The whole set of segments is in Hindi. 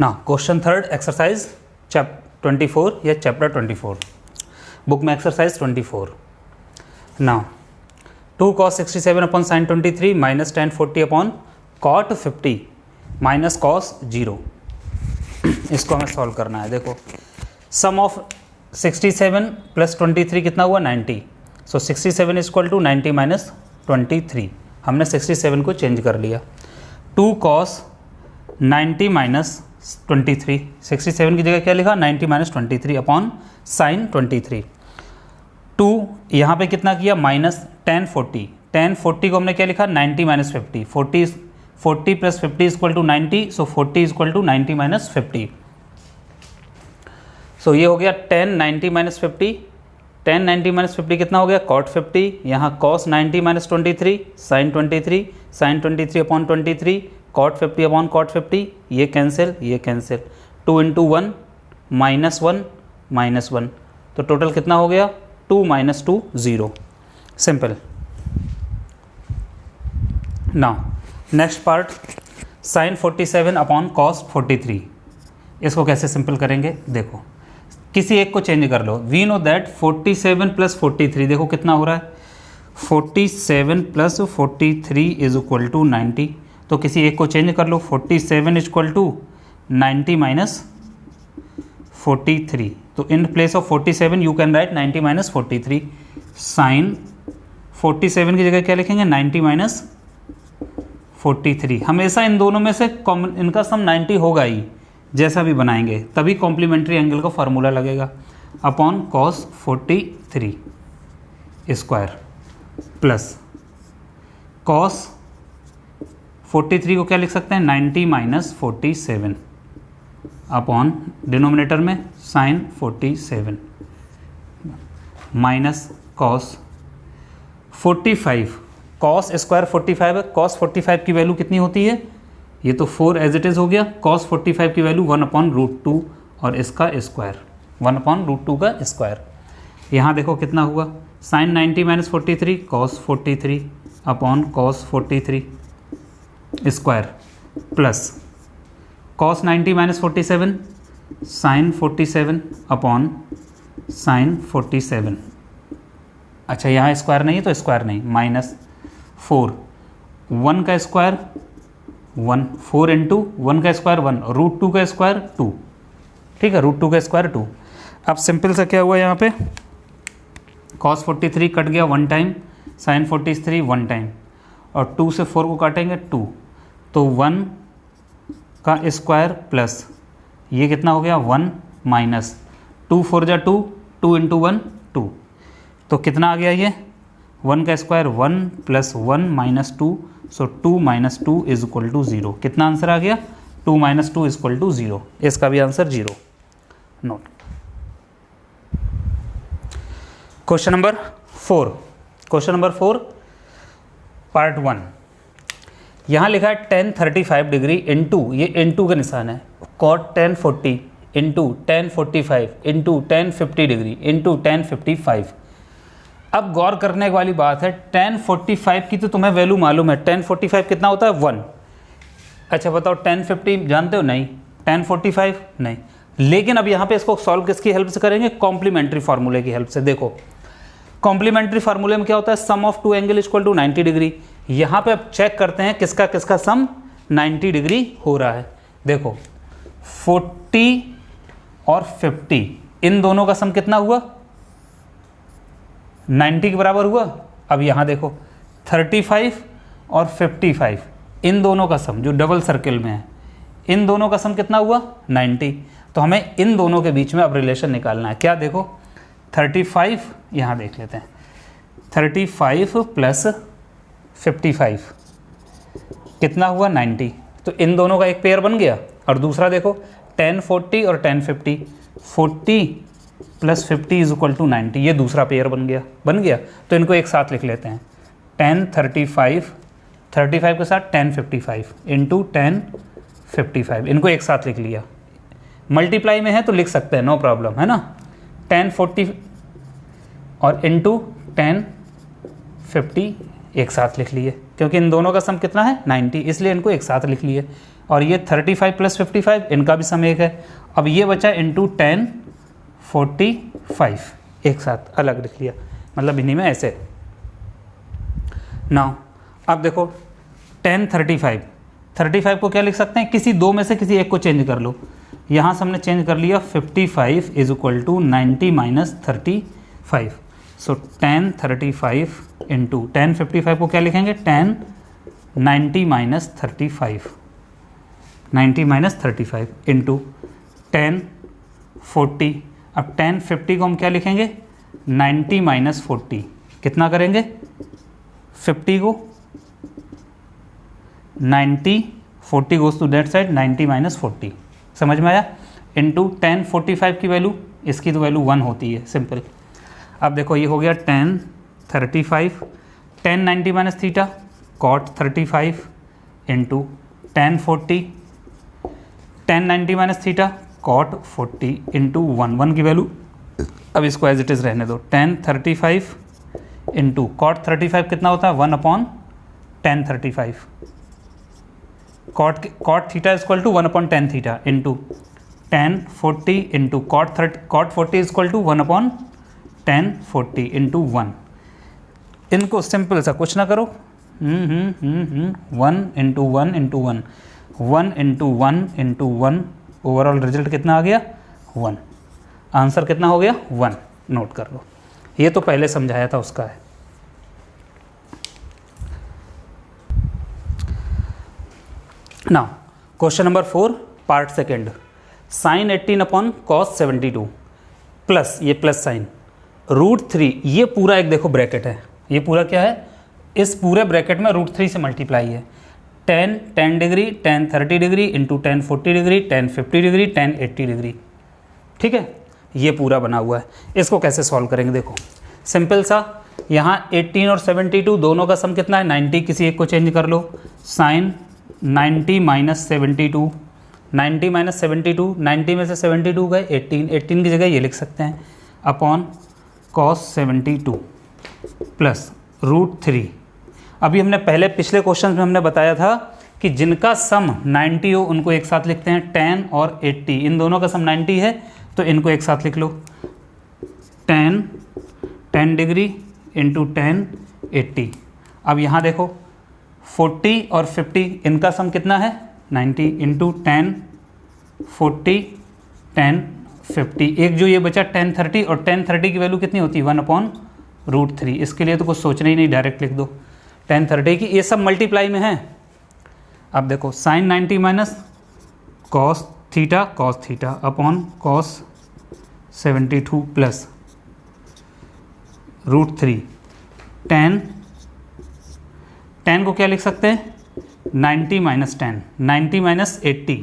ना क्वेश्चन थर्ड एक्सरसाइज 24 या चैप्टर 24 बुक में एक्सरसाइज 24 ना 2 cos 67 upon sine 23 minus tan 40 upon cot 50 minus cos 0। इसको हमें सॉल्व करना है। देखो सम ऑफ 67 प्लस 23 कितना हुआ 90। सो 67 इक्वल टू 90 माइनस 23। हमने 67 को चेंज कर लिया। 2 cos 90 माइनस 23, 67 की जगह क्या लिखा 90 माइनस 23 अपॉन साइन 23। 2 यहाँ पे कितना किया माइनस tan 40। tan 40 को हमने क्या लिखा 90 minus 50। 40 plus 50 equal to 90। So 40 equal to 90 minus 50। So ये हो गया tan 90 माइनस 50। tan 90 माइनस 50 कितना हो गया cot 50। यहाँ cos 90 minus 23 sine 23 sine 23 upon 23 cot 50 upon cot 50। ये कैंसिल 2 इंटू 1 माइनस 1 तो टोटल कितना हो गया 2 minus 2 0। Simple. Now next part sine 47 upon cos 43। इसको कैसे सिंपल करेंगे देखो किसी एक को चेंज कर लो। वी नो दैट 47 प्लस 43 देखो कितना हो रहा है 47 प्लस 43 इज इक्वल टू 90। तो किसी एक को चेंज कर लो 47 इक्वल टू 90 माइनस 43। तो in place of 47 you can write 90 minus 43। Sine 47 की जगह क्या लिखेंगे 90 माइनस 43। हमेशा इन दोनों में से कॉमन इनका सम 90 होगा ही जैसा भी बनाएंगे तभी कॉम्प्लीमेंट्री एंगल का फार्मूला लगेगा upon cos 43 square plus cos 43 को क्या लिख सकते हैं 90 माइनस 47 अपॉन डिनोमिनेटर में sine 47 minus cos 45। cos square 45 है। cos 45 की वैल्यू कितनी होती है ये तो 4 एज इट इज़ हो गया। cos 45 की वैल्यू 1 अपॉन रूट 2 और इसका स्क्वायर 1 अपॉन रूट 2 का स्क्वायर। यहाँ देखो कितना हुआ sine 90 minus 43 cos 43 upon cos 43 square plus cos 90 minus 47 sine 47 upon sine 47। अच्छा यहाँ स्क्वायर नहीं है तो स्क्वायर नहीं माइनस 4 1 का स्क्वायर 1 4 इंटू 1 का स्क्वायर 1 रूट 2 का स्क्वायर 2। ठीक है रूट 2 का स्क्वायर 2। अब सिंपल सा क्या हुआ यहाँ पे cos 43 कट गया 1 टाइम साइन 43 1 टाइम और 2 से 4 को काटेंगे 2 तो 1 का स्क्वायर प्लस ये कितना हो गया 1 माइनस 2 4 जा 2 2 इंटू 1 2 तो कितना आ गया ये 1 का square 1 plus 1 minus 2 so 2 minus 2 is equal to 0। कितना आंसर आ गया 2 माइनस 2 इज इक्वल टू 0। इसका भी answer 0। Note question number 4 part 1। यहाँ लिखा है tan 35 डिग्री इंटू ये इंटू का निशान है cot tan 40 into tan 45 into tan 50 degree into tan 55। अब गौर करने वाली बात है tan 45 की तो तुम्हें वैल्यू मालूम है। tan 45 कितना होता है 1। अच्छा बताओ tan 50 जानते हो नहीं tan 45 नहीं। लेकिन अब यहाँ पे इसको सॉल्व किसकी हेल्प से करेंगे कॉम्प्लीमेंट्री फार्मूले की हेल्प से। देखो कॉम्प्लीमेंट्री फार्मूले में क्या होता है sum of 2 angle equal to 90 degree. यहाँ पे अब चेक करते हैं किसका किसका सम 90 डिग्री हो रहा है। देखो 40 और 50 इन दोनों का सम कितना हुआ 90 के बराबर हुआ। अब यहाँ देखो 35 और 55 इन दोनों का सम जो डबल सर्किल में है इन दोनों का सम कितना हुआ 90। तो हमें इन दोनों के बीच में अब रिलेशन निकालना है। क्या देखो 35 यहाँ देख लेते हैं 35 प्लस 55 कितना हुआ 90। तो इन दोनों का एक पेयर बन गया। और दूसरा देखो tan 40 और tan 50 40 plus 50 is equal to 90 ये दूसरा पेयर बन गया। तो इनको एक साथ लिख लेते हैं tan 35 के साथ tan 55 इंटू tan 55 इनको एक साथ लिख लिया। मल्टीप्लाई में है तो लिख सकते हैं नो प्रॉब्लम है ना। tan 40 और इंटू tan 50 एक साथ लिख लिए क्योंकि इन दोनों का सम कितना है 90 इसलिए इनको एक साथ लिख लिए। और ये 35 प्लस 55, इनका भी सम 1 है। अब ये बचा इंटू 10 45, एक साथ अलग लिख लिया, मतलब इन्हीं में ऐसे। नाउ अब देखो 10 35 को क्या लिख सकते हैं, किसी दो में से किसी एक को चेंज कर लो। यहाँ से हमने चेंज कर लिया 55 is equal to 90 minus 35। So 10 35 into 10 55 को क्या लिखेंगे 10 90 माइनस 35, 90 माइनस 35 इंटू 10 40। अब 10 50 को हम क्या लिखेंगे 90 माइनस 40, कितना करेंगे 50 को 90, 40 goes to that side, 90 minus 40, समझ में आया। इंटू 10 45 की वैल्यू, इसकी तो वैल्यू 1 होती है, सिंपल। अब देखो ये हो गया 10 35, 10 90 minus theta cot 35 into 10 40, 10 90 minus theta cot 40 into 1 की वैल्यू, अब इसको एज इट इज़ रहने दो। 10 35 इंटू कॉट 35 कितना होता है 1/10 35, cot theta is equal to 1/10 theta into 10 40 into cot 40 is equal to 1/10 40 into 1। इनको सिंपल सा कुछ ना करो, 1 into 1 into 1, 1 into 1 into 1, overall result कितना आ गया 1, आंसर कितना हो गया 1, नोट कर लो। ये तो पहले समझाया था उसका है। Now question number 4 part second, sine 18 upon cos 72 plus, ये प्लस साइन √3, ये पूरा एक देखो ब्रैकेट है, ये पूरा क्या है, इस पूरे ब्रैकेट में √3 से मल्टीप्लाई है। 10 degree, 10 30 degree into 10 40 degree, 10 50 degree, 10 80 degree, ठीक है, ये पूरा बना हुआ है। इसको कैसे सॉल्व करेंगे, देखो सिंपल सा, यहाँ 18 और 72 दोनों का सम कितना है 90, किसी एक को चेंज कर लो, साइन 90 माइनस 72, 90 माइनस 72, 90 में से 72 गए 18, 18 की जगह ये लिख सकते हैं अपॉन कॉस 72 प्लस √3। अभी हमने पहले पिछले क्वेश्चन में हमने बताया था कि जिनका सम 90 हो उनको एक साथ लिखते हैं, 10 और 80, इन दोनों का सम 90 है तो इनको एक साथ लिख लो, 10 डिग्री इंटू 10 80। अब यहाँ देखो 40 और 50 इनका सम कितना है 90 इंटू 10 40 10 50, एक जो ये बचा 10 30, और 10 30 की वैल्यू कितनी होती है 1/√3। इसके लिए तो कुछ सोचना ही नहीं, डायरेक्ट लिख दो 10 30 की, ये सब मल्टीप्लाई में है। अब देखो sine 90 minus cos theta upon cos 72 plus √3, 10 को क्या लिख सकते हैं 90 माइनस 10, 90 माइनस 80,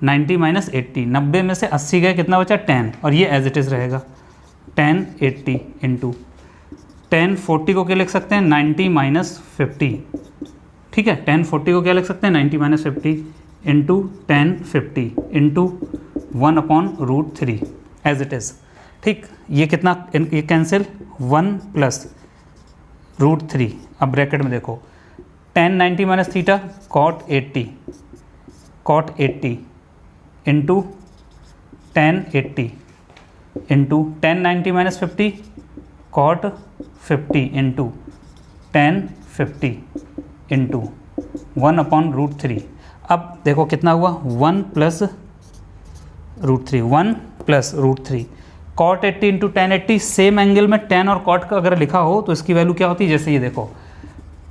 90 माइनस 80, 90 में से 80 गए, कितना बचा 10, और ये एज इट इज़ रहेगा 10 80 इंटू 10 40 को क्या लिख सकते हैं 90 माइनस 50, ठीक है, 10 40 को क्या लिख सकते हैं 90 minus 50 into 10 50 into 1/√3 as it is, ठीक। ये कितना, ये कैंसिल, 1 प्लस √3। अब ब्रैकेट में देखो 10 90 minus theta cot 80 into 10 80 into 10 90 minus 50 cot 50 into 10 50 into 1/√3। अब देखो कितना हुआ 1 plus √3, cot 80 into 10 80, same angle में 10 और कॉट का अगर लिखा हो तो इसकी वैल्यू क्या होती है, जैसे ये देखो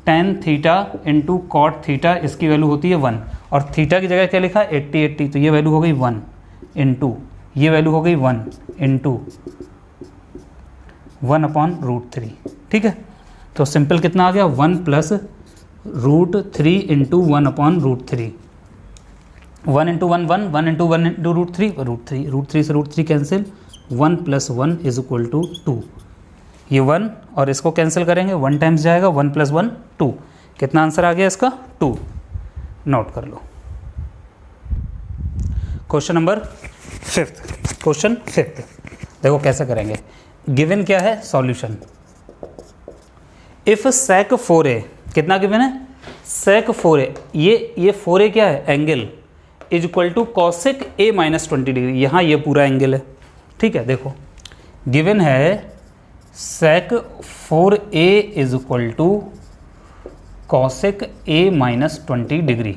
tan theta into cot theta, इसकी वैल्यू होती है 1, और थीटा की जगह क्या लिखा 80, तो ये वैल्यू हो गई 1 इंटू, ये वैल्यू हो गई 1 इंटू 1/√3, ठीक है। तो सिंपल कितना आ गया 1 plus √3 into 1/√3, 1 into 1 1, 1 into 1 into √3 से √3 cancel, 1 plus 1 is equal to 2, ये 1 और इसको कैंसिल करेंगे, 1 टाइम्स जाएगा, 1 प्लस 1 2, कितना आंसर आ गया इसका 2, नोट कर लो। क्वेश्चन नंबर 5, देखो कैसे करेंगे, गिवन क्या है सॉल्यूशन, इफ sec 4a, कितना गिवन है सेक 4a, ये 4a क्या है, angle, is equal to cosec a minus 20 degree, यहाँ ये पूरा एंगल है, ठीक है। देखो गिवन है sec 4a is equal to cosec a minus 20 degree.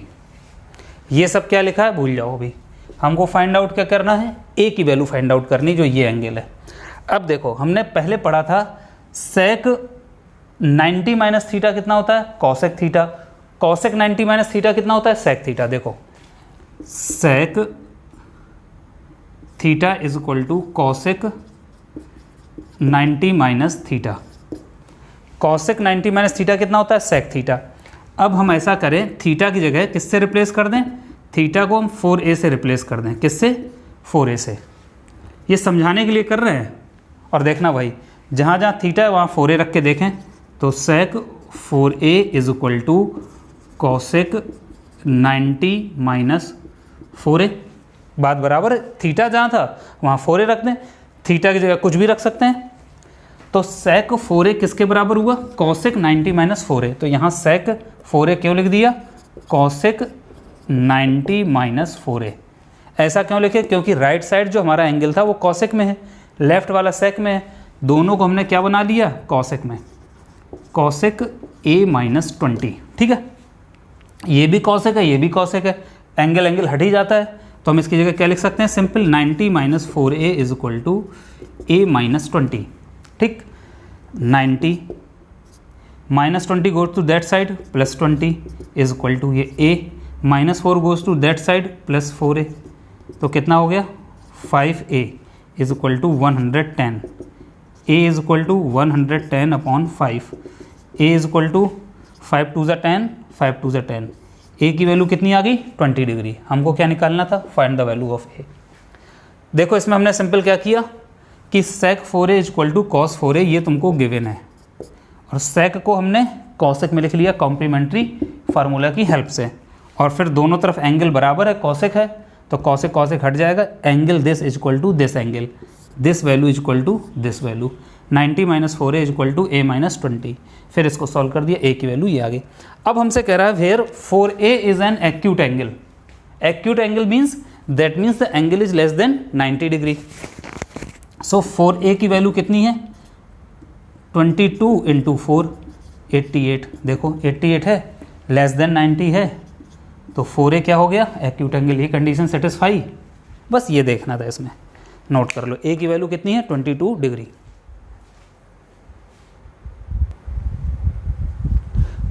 ये सब क्या लिखा है भूल जाओ, अभी हमको फाइंड आउट क्या करना है, a की वैल्यू फाइंड आउट करनी, जो ये एंगल है। अब देखो हमने पहले पढ़ा था सेक 90 माइनस थीटा कितना होता है, cosec theta, cosec 90 minus theta कितना होता है, सेक थीटा। देखो sec theta is equal to cosec 90 minus theta, cosec 90 minus theta कितना होता है, सेक थीटा। अब हम ऐसा करें, थीटा की जगह किससे रिप्लेस कर दें, थीटा को हम 4a से रिप्लेस कर दें, किससे, 4a से। ये समझाने के लिए कर रहे हैं, और देखना भाई जहाँ जहाँ थीटा है वहाँ 4a रख के देखें, तो sec 4a is equal to cosec 90 minus 4a। बात बराबर है, थीटा जहाँ था वहाँ 4a रख दें, थीटा की जगह कुछ भी रख सकते हैं। तो सेक 4a किसके बराबर हुआ, कॉसेक 90 माइनस 4a। तो यहाँ सेक 4a क्यों लिख दिया, कॉसेक 90 माइनस 4a। ऐसा क्यों लिखे, क्योंकि राइट साइड जो हमारा एंगल था वो कॉसेक में है, लेफ्ट वाला सेक में है, दोनों को हमने क्या बना लिया, कॉसेक में, कॉसेक a माइनस 20, ठीक है। ये भी कॉसेक है, ये भी कॉसेक है, एंगल हट ही जाता है, तो हम इसकी जगह क्या लिख सकते हैं, simple 90 minus 4a is equal to a minus 20, ठीक। 90 minus 20 goes to that side plus 20 is equal to ये a minus 4 goes to that side plus 4a, तो कितना हो गया 5a is equal to 110, a is equal to 110 upon 5, a is equal to 5 two ज़ा 10, 5 टू ज़ा 10, a की वैल्यू कितनी आ गई 20 डिग्री। हमको क्या निकालना था, find the value of a। देखो इसमें हमने सिंपल क्या किया कि sec 4a is equal to cos 4a, ये तुमको गिवन है, और सेक को हमने कॉसेक में लिख लिया कॉम्प्लीमेंट्री फार्मूला की हेल्प से, और फिर दोनों तरफ एंगल बराबर है, कॉसेक है तो कॉसेक कॉसेक हट जाएगा, angle this is equal to this angle, this value is equal to this value, 90 minus 4a is equal to a minus 20। फिर इसको सॉल्व कर दिया, a की वैल्यू ये आ गई। अब हमसे कह रहा है where 4a is an acute angle, acute angle means that means the angle is less than 90 degree. So 4a की वैल्यू कितनी है, 22 इंटू 4 88, देखो 88 है, लेस देन 90 है, तो 4a क्या हो गया, एक्यूट एंगल। ये कंडीशन सेटिस्फाई, बस ये देखना था, इसमें नोट कर लो, a की वैल्यू कितनी है 22 degree.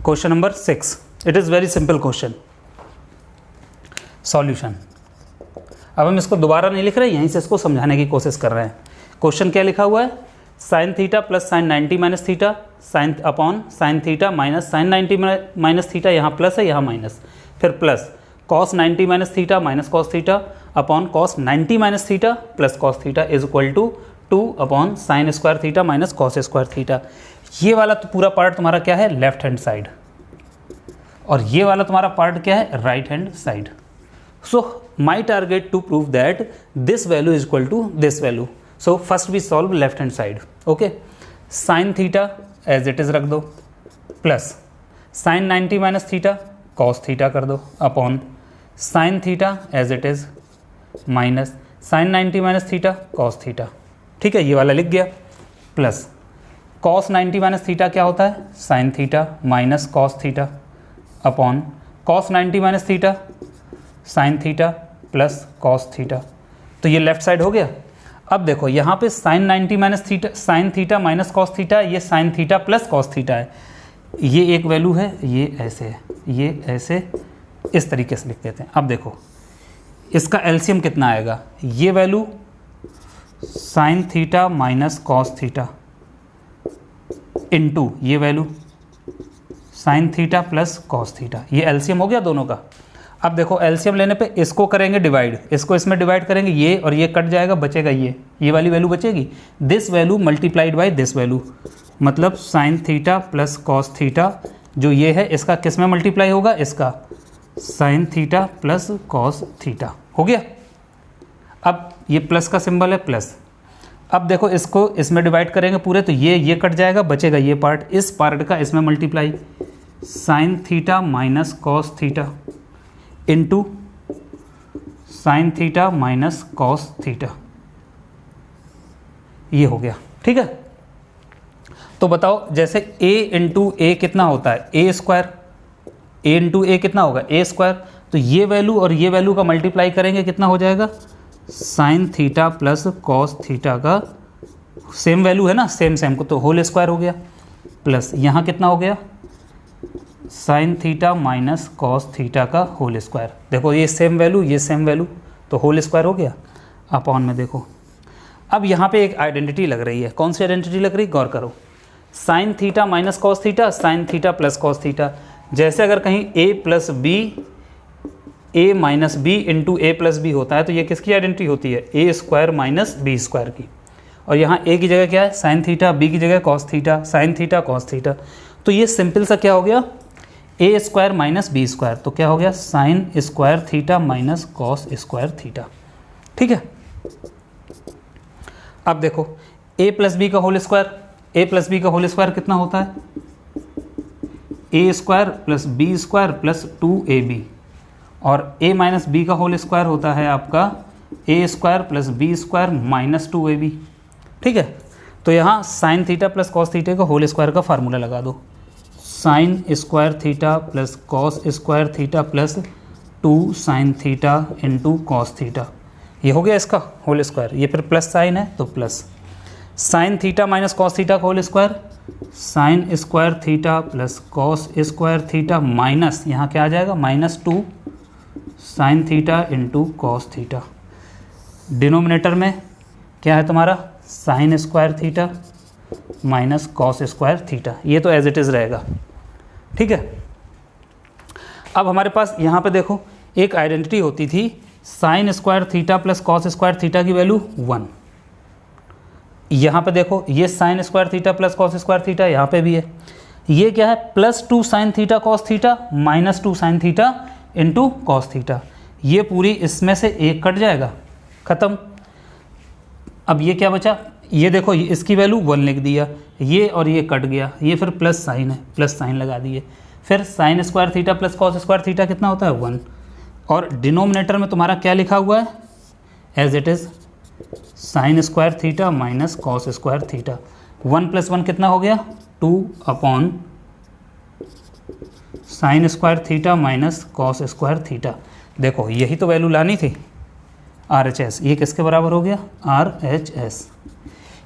Question number 6, it is very simple question. Solution, अब हम इसको दोबारा नहीं लिख रहे, यहीं से इसको समझाने की कोशिश कर रहे हैं। क्वेश्चन क्या लिखा हुआ है, sine theta plus sine 90 minus theta, sine upon sine theta minus sine 90 minus theta, यहाँ प्लस है यहाँ माइनस, फिर plus cos 90 minus theta minus cos theta upon cos 90 minus theta plus cos theta is equal to 2 upon sine square theta minus cos square theta. ये वाला तो पूरा पार्ट तुम्हारा क्या है, लेफ्ट हैंड साइड, और ये वाला तुम्हारा पार्ट क्या है, right hand side. So my target to prove that this value is equal to this value. So first we solve left hand side, okay. Sine theta as it is रख दो, plus sine 90 minus theta cos theta कर दो, upon sine theta as it is minus sine 90 minus theta cos theta, ठीक है, ये वाला लिख गया, प्लस कॉस 90 माइनस थीटा क्या होता है, sine theta minus cos theta upon cos 90 minus theta sine theta plus cos theta. तो ये लेफ्ट साइड हो गया। अब देखो यहाँ पे sine 90 minus theta, sine theta minus cos theta, ये sine theta plus cos theta है, ये एक वैल्यू है, ये ऐसे है, ये ऐसे, इस तरीके से लिख देते हैं। अब देखो इसका एलसीएम कितना आएगा, ये value sine theta minus cos theta into ये value sine theta plus cos theta, ये एलसीएम हो गया दोनों का। अब देखो एलसीएम लेने पे इसको करेंगे डिवाइड, इसको इसमें डिवाइड करेंगे, ये और ये कट जाएगा, बचेगा ये वाली वैल्यू बचेगी, this value multiplied by this value, मतलब sine theta plus cos theta जो ये है इसका किस में मल्टीप्लाई होगा, इसका sine theta plus cos theta हो गया। अब ये प्लस का सिंबल है, प्लस। अब देखो इसको इसमें डिवाइड करेंगे पूरे, तो ये कट जाएगा, बचेगा ये पार्ट, इस पार्ट का इसमें multiply, sign theta minus cos theta into sine theta minus cos theta, ये हो गया। ठीक है, तो बताओ जैसे a इंटू ए कितना होता है, ए स्क्वायर, a इंटू ए कितना होगा, ए स्क्वायर, तो ये वैल्यू और ये वैल्यू का मल्टीप्लाई करेंगे कितना हो जाएगा, sine theta plus cos theta का सेम वैल्यू है ना, सेम सेम को, तो होल स्क्वायर हो गया, प्लस यहाँ कितना हो गया, sign theta minus cos theta का होल स्क्वायर। देखो ये सेम वैल्यू, ये सेम वैल्यू, तो होल स्क्वायर हो गया। अपॉन में देखो, अब यहाँ पे एक आइडेंटिटी लग रही है, कौन सी आइडेंटिटी लग रही है, गौर करो, sine theta minus cos theta, sine theta plus cos theta. जैसे अगर कहीं a plus B, A minus B into A plus B होता है, तो ये किसकी आइडेंटिटी होती है, A square minus B square की। और यहाँ a की जगह क्या है, साइन थीटा, b की जगह cos theta, sine theta cos theta, तो ये सिंपल सा क्या हो गया, A square minus B square, तो क्या हो गया, sine square theta minus cos square theta. ठीक है, अब देखो a प्लस बी का whole square, a plus B का होल स्क्वायर कितना होता है, A square plus B square plus 2ab, और a माइनस बी का होल स्क्वायर होता है आपका ए square plus B square minus 2ab। ठीक है, तो यहाँ साइन थीटा प्लस कॉस थीटा का होल स्क्वायर का फार्मूला लगा दो, sine square theta plus cos square theta plus 2 sine theta into cos theta, ये हो गया इसका होल स्क्वायर, ये फिर प्लस साइन है तो plus sine theta minus cos theta का whole square, sine square theta plus cos square theta minus यहाँ क्या आ जाएगा, minus 2 sine theta into cos theta. Denominator में क्या है तुम्हारा, sine square theta minus cos square theta, ये तो एज इट इज़ रहेगा। ठीक है, अब हमारे पास यहाँ पे देखो एक आइडेंटिटी होती थी, sign square theta plus cos square theta की वैल्यू 1। यहाँ पे देखो ये sign square theta plus cos square theta यहाँ पे भी है, ये क्या है, plus 2 sine theta cos theta minus 2 sine theta into cos theta, ये पूरी इसमें से एक कट जाएगा, ख़त्म। अब ये क्या बचा, ये देखो इसकी वैल्यू 1 लिख दिया, ये और ये कट गया, ये फिर प्लस साइन है, प्लस साइन लगा दिए, फिर sign square theta plus cos square theta कितना होता है 1, और डिनोमिनेटर में तुम्हारा क्या लिखा हुआ है, as it is sine square theta minus cos square theta, 1 plus 1 कितना हो गया, 2 upon sine square theta minus cos square theta. देखो यही तो वैल्यू लानी थी, RHS, ये किसके बराबर हो गया, RHS।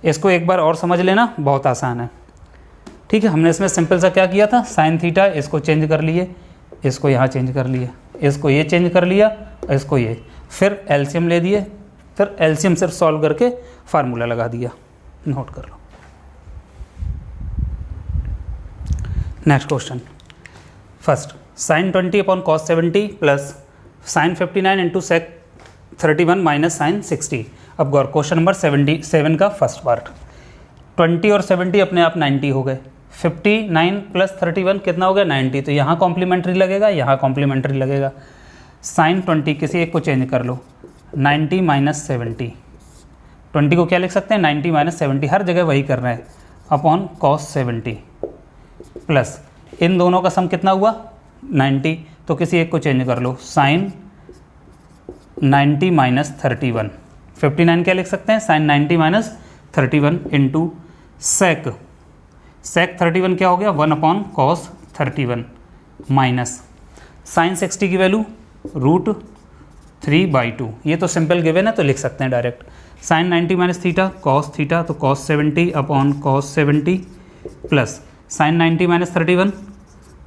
इसको एक बार और समझ लेना, बहुत आसान है। ठीक है, हमने इसमें सिंपल सा क्या किया था, साइन थीटा इसको चेंज कर लिए, इसको यहाँ चेंज कर लिए, इसको ये चेंज कर लिया, इसको ये, फिर एलसीएम ले दिए, फिर एलसीएम सिर्फ सॉल्व करके फार्मूला लगा दिया, नोट कर लो। Next question, first sine 20 upon cos 70 plus sine 59 into sec 31 minus sine 60। अब गौर, क्वेश्चन नंबर 77 का फर्स्ट पार्ट, 20 और 70 अपने आप 90 हो गए, 59 प्लस 31 कितना हो गया 90, तो यहाँ कॉम्प्लीमेंट्री लगेगा, यहाँ कॉम्प्लीमेंट्री लगेगा। साइन 20 किसी एक को चेंज कर लो, 90 माइनस 70, 20 को क्या लिख सकते हैं 90 माइनस 70, हर जगह वही करना है, अपॉन कॉस 70 प्लस इन दोनों का सम कितना हुआ 90, तो किसी एक को चेंज कर लो, साइन 90 माइनस 31, 59 क्या लिख सकते हैं साइन 90 माइनस 31 इंटू सेक 31 क्या हो गया 1 अपॉन कॉस 31 माइनस साइन 60 की वैल्यू √3/2, ये तो सिंपल गिवन है तो लिख सकते हैं direct, sine 90 minus theta cos theta, तो cos 70 upon cos 70 plus sine 90 minus 31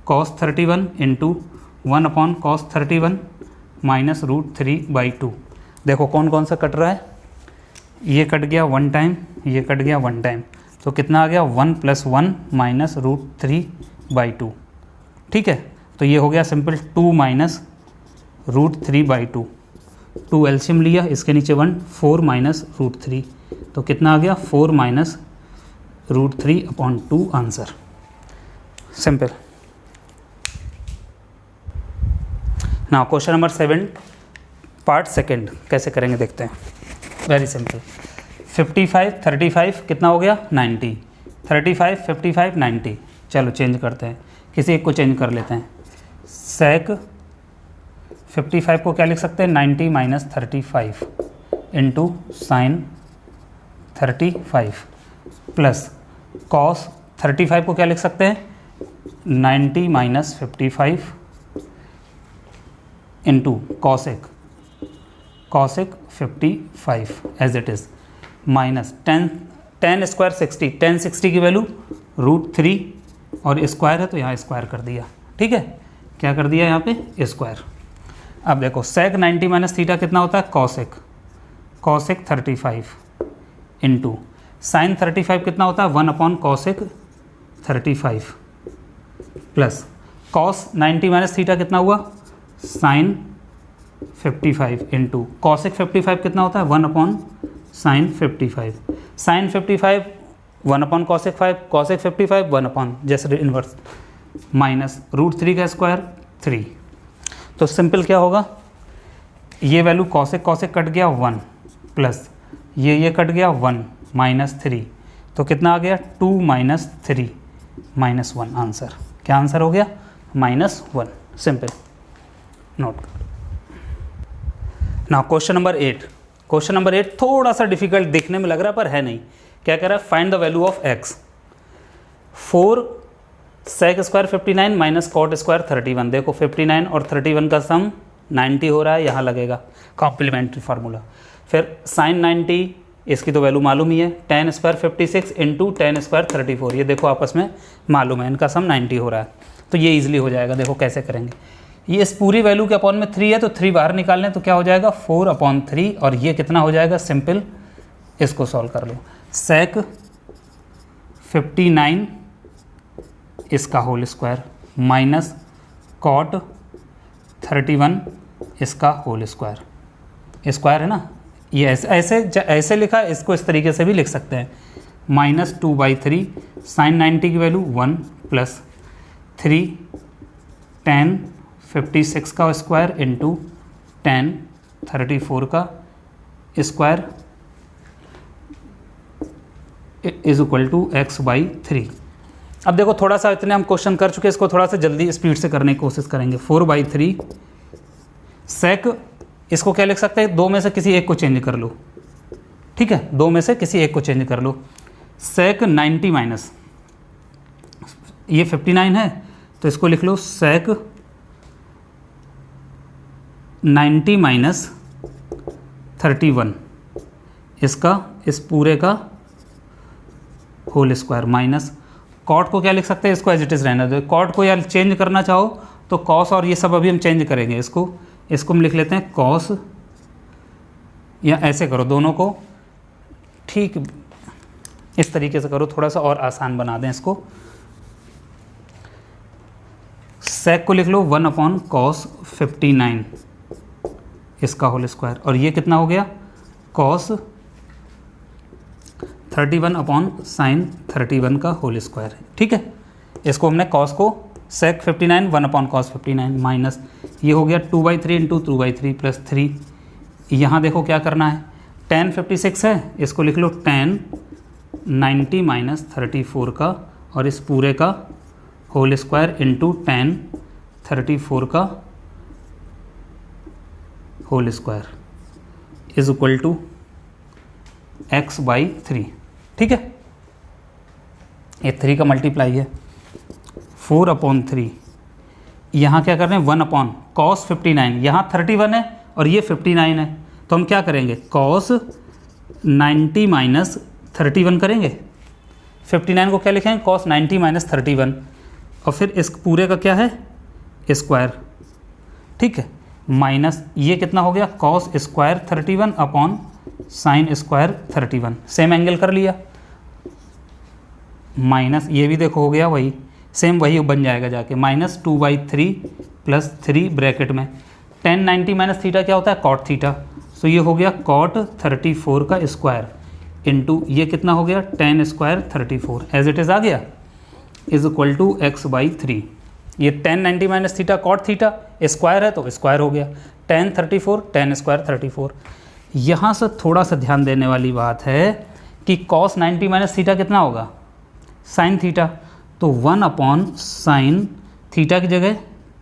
cos 31 into 1 upon cos 31 minus √3/2। देखो कौन कौन सा कट रहा है, ये कट गया 1 टाइम, ये कट गया 1 टाइम, तो कितना आ गया 1 + 1 माइनस √3/2। ठीक है, तो ये हो गया सिंपल 2 माइनस √3/2, 2 एलसीएम लिया, इसके नीचे 1, 4 माइनस √3, तो कितना आ गया 4 माइनस √3/2 आंसर, सिंपल। ना क्वेश्चन नंबर 7 पार्ट सेकंड कैसे करेंगे देखते हैं, वेरी सिंपल। 55 35 कितना हो गया 90, 35 55 90, चलो चेंज करते हैं, किसी एक को चेंज कर लेते हैं। सेक 55 को क्या लिख सकते हैं 90 minus 35 into sine 35 plus cos 35 को क्या लिख सकते हैं 90 minus 55 into cosec 55 as it is minus 10 square 60, 1060 की वैल्यू √3 और स्क्वायर है तो यहाँ स्क्वायर कर दिया। ठीक है, क्या कर दिया यहाँ पे स्क्वायर। अब देखो सेक 90 माइनस थीटा कितना होता है कॉसेक 35 इंटू साइन 35 कितना होता है 1/कॉसेक 35 प्लस कॉस 90 माइनस थीटा कितना हुआ साइन 55 इंटू कॉसेक 55 कितना होता है 1/साइन 55, साइन 55 1/कॉसेक 5, कॉसेक 55 1/ जैसे इनवर्स माइनस √3 का स्क्वायर 3। तो सिंपल क्या होगा, ये वैल्यू कॉसेक कट गया 1 प्लस ये कट गया 1 माइनस 3, तो कितना आ गया 2 माइनस 3 माइनस 1। आंसर क्या आंसर हो गया -1। Simple note. Now question number 8 थोड़ा सा डिफिकल्ट दिखने में लग रहा है पर है नहीं। क्या कह रहा है find the value of x 4 sec square 59 minus cot square 31। देखो 59 और 31 का सम 90 हो रहा है, यहाँ लगेगा कॉम्प्लीमेंट्री फार्मूला। फिर साइन 90 इसकी तो वैल्यू मालूम ही है, 10 स्क्वायर 56 इंटू 10 स्क्वायर 34, ये देखो आपस में मालूम है, इनका सम 90 हो रहा है तो ये ईजिली हो जाएगा। देखो कैसे करेंगे, ये इस पूरी वैल्यू के अपॉन में 3 है तो 3 बाहर निकालने तो क्या हो जाएगा 4/3 और ये कितना हो जाएगा सिंपल, इसको सॉल्व कर लो। सेक 59 इसका होल स्क्वायर माइनस कॉट 31 इसका होल स्क्वायर है ना, ये ऐसे लिखा है, इसको इस तरीके से भी लिख सकते हैं -2/3 साइन 90 की वैल्यू 1 प्लस 3 10 56 का स्क्वायर इंटू 10 34 का square is equal to x/3। अब देखो थोड़ा सा इतने हम क्वेश्चन कर चुके हैं, इसको थोड़ा सा जल्दी स्पीड से करने की कोशिश करेंगे। 4/3 सेक इसको क्या लिख सकते हैं, दो में से किसी एक को चेंज कर लो। ठीक है, दो में से किसी एक को चेंज कर लो। सेक 90 माइनस ये 59 है तो इसको लिख लो सेक 90 माइनस 31 इसका इस पूरे का होल स्क्वायर माइनस कॉट को क्या लिख सकते हैं, इसको एज इट इज़ रहने दो। कॉट को यार चेंज करना चाहो तो कॉस और ये सब अभी हम चेंज करेंगे, इसको हम लिख लेते हैं कॉस, या ऐसे करो दोनों को, ठीक इस तरीके से करो, थोड़ा सा और आसान बना दें इसको। सेक को लिख लो 1/cos 59 इसका होल स्क्वायर और ये कितना हो गया cos 31/sin 31 का होल स्क्वायर है। ठीक है, इसको हमने cos को सेक 59 1/cos 59 माइनस ये हो गया 2/3 इंटू 2/3 प्लस 3। यहाँ देखो क्या करना है, tan 56 है, इसको लिख लो tan 90 माइनस 34 का और इस पूरे का होल स्क्वायर इंटू tan 34 का whole square is equal to x/3। ठीक है, ये 3 का मल्टीप्लाई है 4/3। यहाँ क्या कर रहे हैं 1/cos 59, यहाँ 31 है और ये 59 है तो हम क्या करेंगे cos 90 माइनस 31 करेंगे। 59 को क्या लिखेंगे cos 90 माइनस 31 और फिर इस पूरे का क्या है स्क्वायर। ठीक है, माइनस ये कितना हो गया cos square 31/sin square 31, same angle कर लिया, माइनस ये भी देखो हो गया वही सेम वही बन जाएगा जाके -2/3 प्लस 3 ब्रैकेट में tan 90 माइनस थीटा क्या होता है cot थीटा, सो ये हो गया cot 34 का स्क्वायर इंटू ये कितना हो गया tan square 34 as it is आ गया इज इक्वल टू x/3। ये tan 90 minus theta cot theta square है तो स्क्वायर हो गया tan 34 tan स्क्वायर 34। यहाँ से थोड़ा सा ध्यान देने वाली बात है कि cos 90 माइनस थीटा कितना होगा sin थीटा, तो 1/sin थीटा की जगह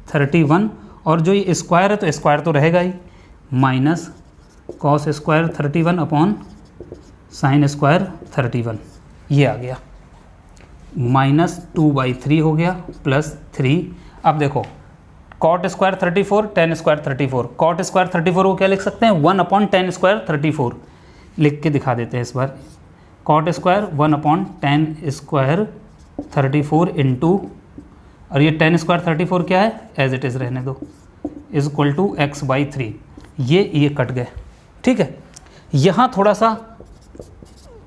31, और जो ये स्क्वायर है तो स्क्वायर तो रहेगा ही, minus cos square 31 upon sine square 31, ये आ गया, -2/3 हो गया प्लस 3। अब देखो cot square 34, tan square 34, cot square 34 को क्या लिख सकते हैं, 1 अपॉन टेन स्क्वायर 34 लिख के दिखा देते हैं इस बार। Cot square 1 upon tan square 34 into, और ये टेन स्क्वायर 34 क्या है, एज इट इज़ रहने दो, इज इक्वल टू x/3। ये कट गए, ठीक है। यहाँ थोड़ा सा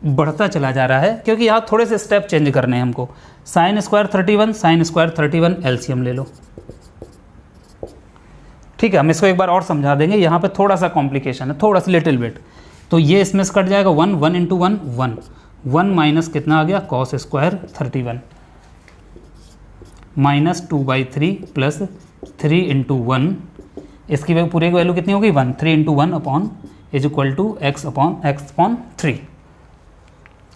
बढ़ता चला जा रहा है क्योंकि यहाँ थोड़े से स्टेप चेंज करने हैं हमको। Sign square 31, sign square 31 LCM ले लो, ठीक है। हम इसको एक बार और समझा देंगे, यहाँ पे थोड़ा सा कॉम्प्लिकेशन है, थोड़ा सा लिटिल बिट। तो ये इसमें से कट जाएगा 1, 1 इंटू 1 1, 1 माइनस कितना आ गया, कॉस स्क्वायर 31 -2/3 प्लस 3 इंटू 1, इसकी पूरे की वैल्यू कितनी होगी 1, 3 into 1 upon is equal to x upon 3।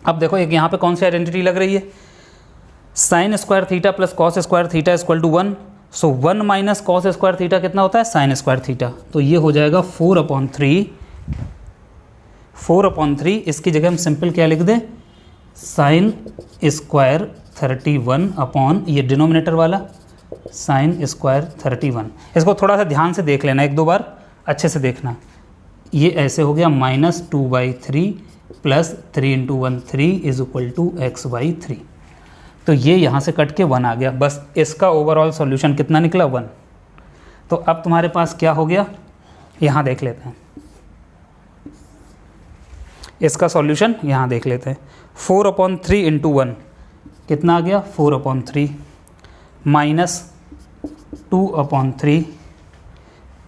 अब देखो एक यहाँ पे कौन सी आइडेंटिटी लग रही है, sine square theta plus cos square theta equal to 1, so 1 minus cos square theta कितना होता है, साइन स्क्वायर थीटा, तो ये हो जाएगा 4/3। 4/3 इसकी जगह हम सिंपल क्या लिख दें, साइन स्क्वायर 31 अपॉन ये डिनोमिनेटर वाला साइन स्क्वायर 31। इसको थोड़ा सा ध्यान से देख लेना, एक दो बार अच्छे से देखना। ये ऐसे हो गया -2/3 plus 3 into 1 3 is equal to x/3। तो ये यहाँ से कट के 1 आ गया, बस इसका ओवरऑल सॉल्यूशन कितना निकला 1। तो अब तुम्हारे पास क्या हो गया, यहाँ देख लेते हैं इसका सॉल्यूशन, यहाँ देख लेते हैं। 4/3 इंटू 1 कितना आ गया, 4/3 minus 2/3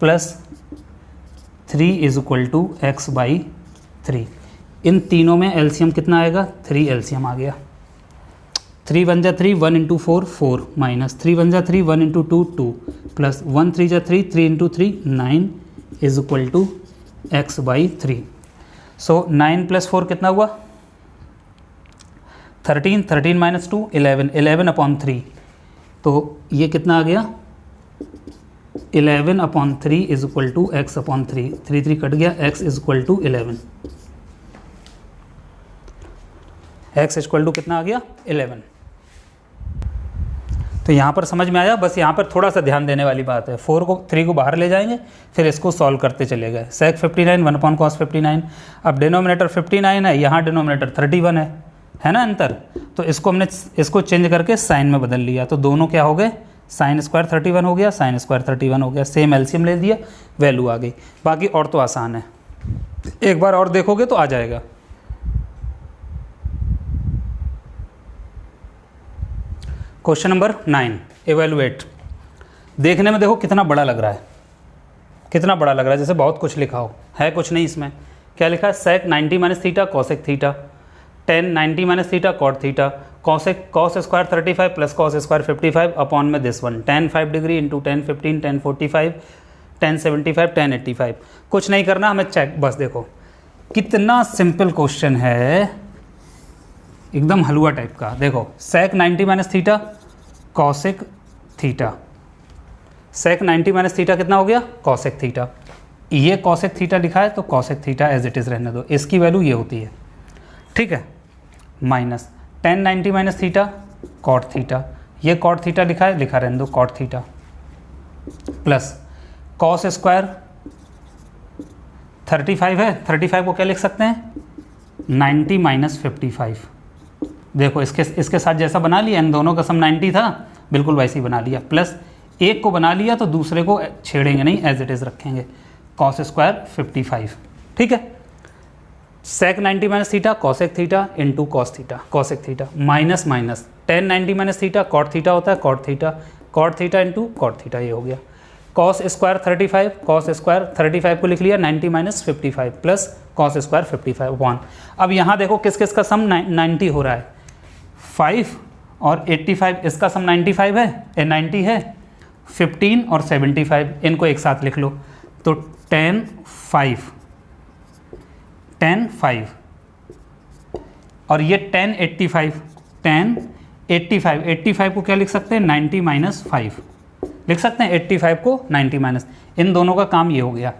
plus 3 is equal to x/3। इन तीनों में एलसीएम कितना आएगा, 3 एलसीएम आ गया। 3 1 जा 3, 1 इंटू 4 4, माइनस 3 1 जा 3, 1 इंटू 2 2, प्लस 1 3 जा 3, 3 into 3 9 is equal to x/3। So 9 plus 4 कितना हुआ 13, 13 माइनस 2 11, 11/3। तो ये कितना आ गया 11/3 इज इक्वल टू x/3, 3 3 कट गया, x is equal to 11, x equal to कितना आ गया 11। तो यहाँ पर समझ में आया, बस यहाँ पर थोड़ा सा ध्यान देने वाली बात है। 3 को बाहर ले जाएंगे, फिर इसको सॉल्व करते चले गए। sec 59 1 अपॉन cos 59, अब डिनोमिनेटर 59 है, यहाँ डिनोमिनेटर 31 है ना अंतर। तो इसको हमने इसको चेंज करके साइन में बदल लिया, तो दोनों क्या हो गए, साइन स्क्वायर 31 हो गया, साइन स्क्वायर 31 हो गया, सेम एलसीएम ले दिया, वैल्यू आ गई। बाकी और तो आसान है, एक बार और देखोगे तो आ जाएगा। Question number 9, evaluate. देखने में देखो कितना बड़ा लग रहा है, कितना बड़ा लग रहा है, जैसे बहुत कुछ लिखा हो, है कुछ नहीं। इसमें क्या लिखा है, sec 90 minus theta cosec theta, tan 90 minus theta cot theta, cos square 35 plus cos square 55 upon में this one, tan 5 degree into tan 15, tan 45, tan 75, tan 85। कुछ नहीं करना हमें, चेक बस देखो कितना सिंपल क्वेश्चन है, एकदम हलवा टाइप का। देखो sec 90 minus theta cosec theta, sec 90 minus theta कितना हो गया, कॉसेक थीटा। ये कॉसेक थीटा लिखा है तो cosec theta as it is रहने दो, इसकी वैल्यू ये होती है, ठीक है। Minus tan 90 minus theta cot theta, ये कॉट थीटा लिखा है, लिखा रहने दो cot theta, plus cos square 35 है, 35 को क्या लिख सकते हैं 90 माइनस 55। देखो इसके साथ जैसा बना लिया, इन दोनों का सम 90 था, बिल्कुल वैसे ही बना लिया, प्लस एक को बना लिया तो दूसरे को छेड़ेंगे नहीं, एज इट इज़ रखेंगे, कॉस स्क्वायर 55, ठीक है। sec 90 minus theta cosec theta into cos theta, cosec theta, minus minus tan 90 minus theta cot theta होता है, cot theta into cot theta, ये हो गया। कॉस स्क्वायर 35, कॉस स्क्वायर 35 को लिख लिया 90 माइनस 55 प्लस कॉस स्क्वायर 55 1। अब यहाँ देखो किस किस का सम 90 हो रहा है, 5 और 85, इसका सम 95 है, 90 है, 15 और 75, इनको एक साथ लिख लो, तो tan 5 और ये tan 85 को क्या लिख सकते हैं 90 माइनस 5, लिख सकते हैं 85 को 90 माइनस, इन दोनों का काम ये हो गया,